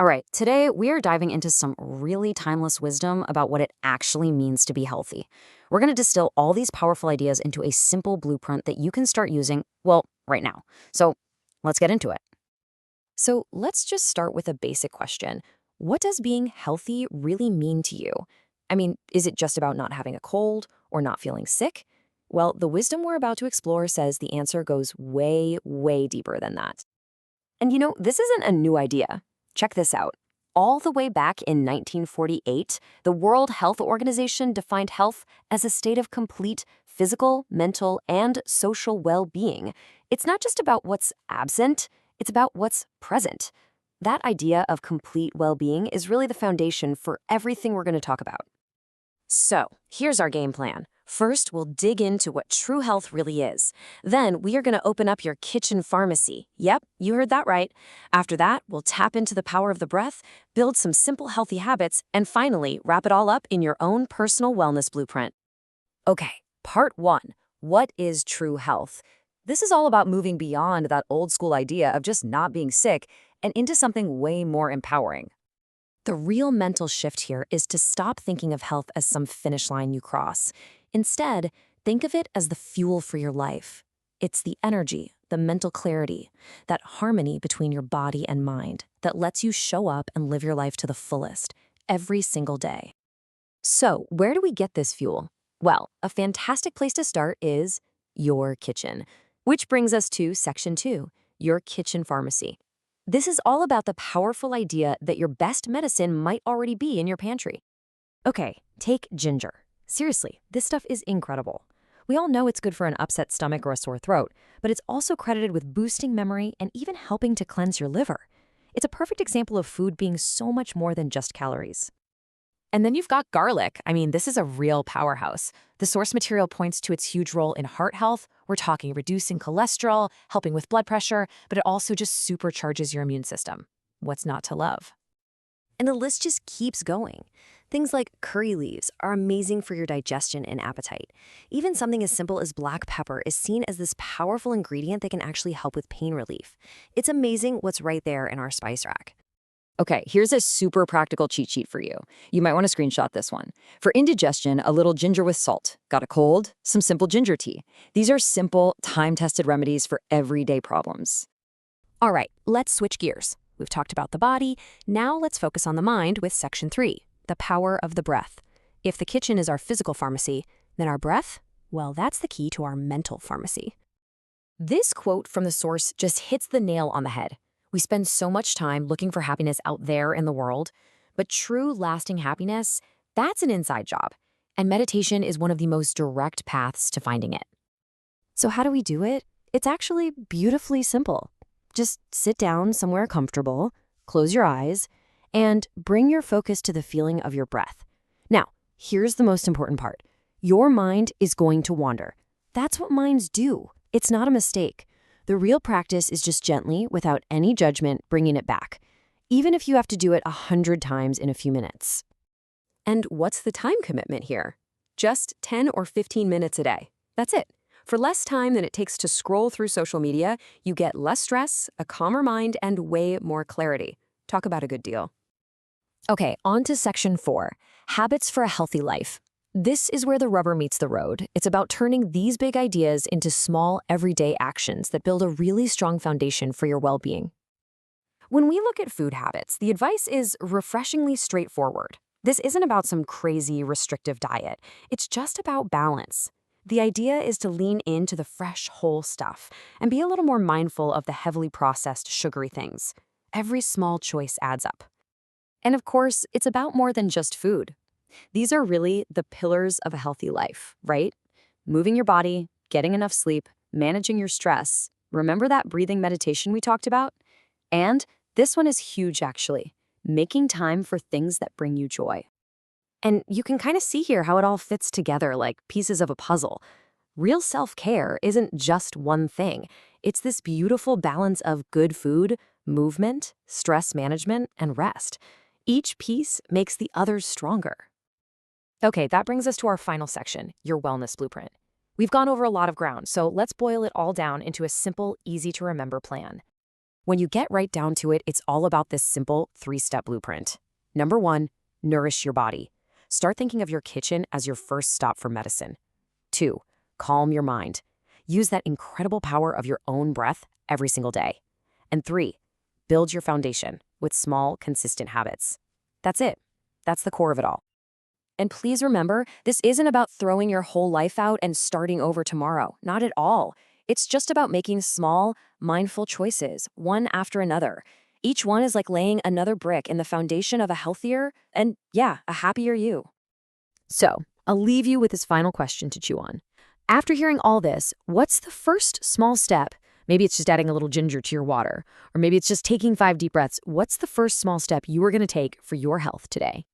All right, today we are diving into some really timeless wisdom about what it actually means to be healthy. We're going to distill all these powerful ideas into a simple blueprint that you can start using, well, right now. So let's get into it. So let's just start with a basic question. What does being healthy really mean to you? I mean, is it just about not having a cold or not feeling sick? Well, the wisdom we're about to explore says the answer goes way, way deeper than that. And this isn't a new idea. Check this out. All the way back in 1948, the World Health Organization defined health as a state of complete physical, mental, and social well-being. It's not just about what's absent, it's about what's present. That idea of complete well-being is really the foundation for everything we're going to talk about. So, here's our game plan. First, we'll dig into what true health really is. Then, we are going to open up your kitchen pharmacy. Yep, you heard that right. After that, we'll tap into the power of the breath, build some simple healthy habits, and finally, wrap it all up in your own personal wellness blueprint. Okay, part one. What is true health? This is all about moving beyond that old school idea of just not being sick and into something way more empowering. The real mental shift here is to stop thinking of health as some finish line you cross. Instead, think of it as the fuel for your life. It's the energy, the mental clarity, that harmony between your body and mind that lets you show up and live your life to the fullest every single day. So, where do we get this fuel? Well, a fantastic place to start is your kitchen, which brings us to section 2, your kitchen pharmacy. This is all about the powerful idea that your best medicine might already be in your pantry. Okay, take ginger. Seriously, this stuff is incredible. We all know it's good for an upset stomach or a sore throat, but it's also credited with boosting memory and even helping to cleanse your liver. It's a perfect example of food being so much more than just calories. And then you've got garlic. I mean, this is a real powerhouse. The source material points to its huge role in heart health. We're talking reducing cholesterol, helping with blood pressure, but it also just supercharges your immune system. What's not to love? And the list just keeps going. Things like curry leaves are amazing for your digestion and appetite. Even something as simple as black pepper is seen as this powerful ingredient that can actually help with pain relief. It's amazing what's right there in our spice rack. Okay, here's a super practical cheat sheet for you. You might want to screenshot this one. For indigestion, a little ginger with salt. Got a cold? Some simple ginger tea. These are simple, time-tested remedies for everyday problems. All right, let's switch gears. We've talked about the body. Now let's focus on the mind with section 3, the power of the breath. If the kitchen is our physical pharmacy, then our breath, well, that's the key to our mental pharmacy. This quote from the source just hits the nail on the head. We spend so much time looking for happiness out there in the world, but true lasting happiness, that's an inside job. And meditation is one of the most direct paths to finding it. So how do we do it? It's actually beautifully simple. Just sit down somewhere comfortable, close your eyes, and bring your focus to the feeling of your breath. Now, here's the most important part. Your mind is going to wander. That's what minds do. It's not a mistake. The real practice is just gently, without any judgment, bringing it back, even if you have to do it 100 times in a few minutes. And what's the time commitment here? Just 10 or 15 minutes a day. That's it. For less time than it takes to scroll through social media, you get less stress, a calmer mind, and way more clarity. Talk about a good deal. Okay, on to section 4, habits for a healthy life. This is where the rubber meets the road. It's about turning these big ideas into small, everyday actions that build a really strong foundation for your well-being. When we look at food habits, the advice is refreshingly straightforward. This isn't about some crazy, restrictive diet. It's just about balance. The idea is to lean into the fresh, whole stuff and be a little more mindful of the heavily processed, sugary things. Every small choice adds up. And of course, it's about more than just food. These are really the pillars of a healthy life, right? Moving your body, getting enough sleep, managing your stress. Remember that breathing meditation we talked about? And this one is huge, actually. Making time for things that bring you joy. And you can kind of see here how it all fits together like pieces of a puzzle. Real self-care isn't just one thing. It's this beautiful balance of good food, movement, stress management, and rest. Each piece makes the others stronger. Okay, that brings us to our final section, your wellness blueprint. We've gone over a lot of ground, so let's boil it all down into a simple, easy-to-remember plan. When you get right down to it, it's all about this simple 3-step blueprint. Number 1, nourish your body. Start thinking of your kitchen as your first stop for medicine. 2, calm your mind. Use that incredible power of your own breath every single day. And 3, build your foundation with small, consistent habits. That's it. That's the core of it all. And please remember, this isn't about throwing your whole life out and starting over tomorrow. Not at all. It's just about making small, mindful choices, one after another. Each one is like laying another brick in the foundation of a healthier and, yeah, a happier you. So, I'll leave you with this final question to chew on. After hearing all this, what's the first small step? Maybe it's just adding a little ginger to your water, or maybe it's just taking 5 deep breaths. What's the first small step you are going to take for your health today?